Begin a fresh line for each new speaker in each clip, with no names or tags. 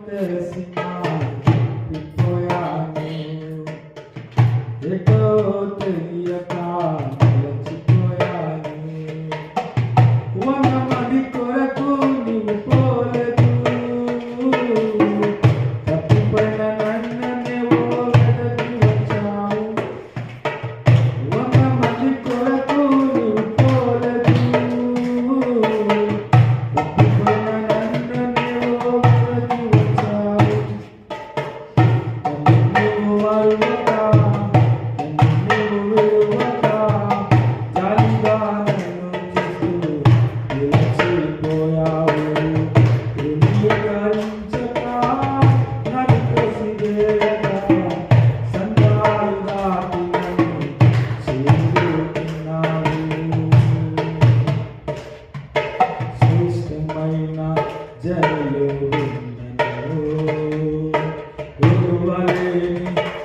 తెలిసిన తిప్పోయాను ఎటో తెలియక నిలచిపోయాను 100 మంది కొరకు నీవు పోలేదు తప్పిపోయిన నన్ను నీవు వెదకి వచ్చావు 100 మంది కొరకు నీవు పోలేదు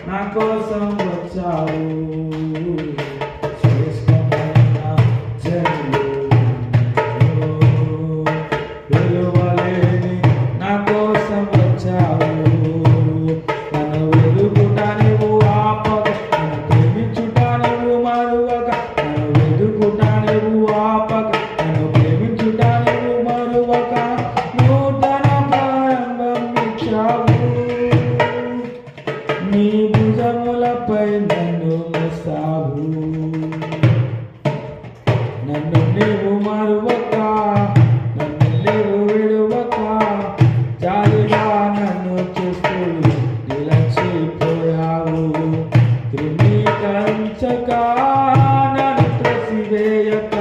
నా కోసం వచ్చావు శ్రేష్టమైన జనులు వెలువలేని నా కోసం వచ్చావు నన్ను వెదుకుట నువ్వు ఆపక నన్ను ప్రేమించుట నువ్వు మరువక నన్ను వెదుకుట నువ్వు ఆపక నన్ను ప్రేమించుట నువ్వు మరువక నూతన ప్రారంభం ఇచ్చావు నీ భుజములపై నన్ను మోసావు నన్ను నీవు మరువక నన్ను నీవు విడువక జాలిగా నన్ను చూస్తూ నిలచిపోయావు ధృవీకరించక నన్ను త్రసివేయక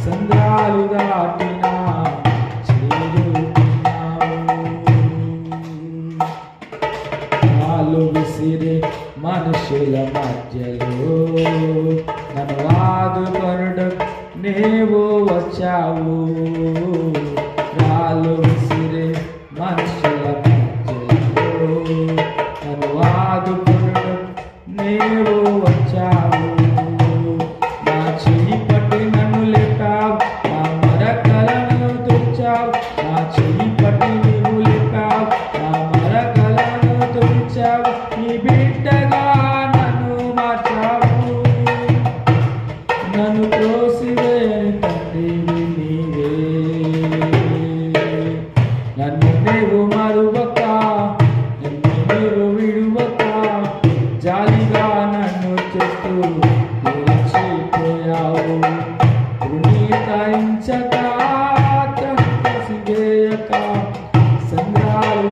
సంద్రాలు దాటినా విసిరే మనుషుల మధ్యలో నన్ను ఆదుకొనుటకు నీవు వచ్చావు రాళ్ళు విసిరే మనుషుల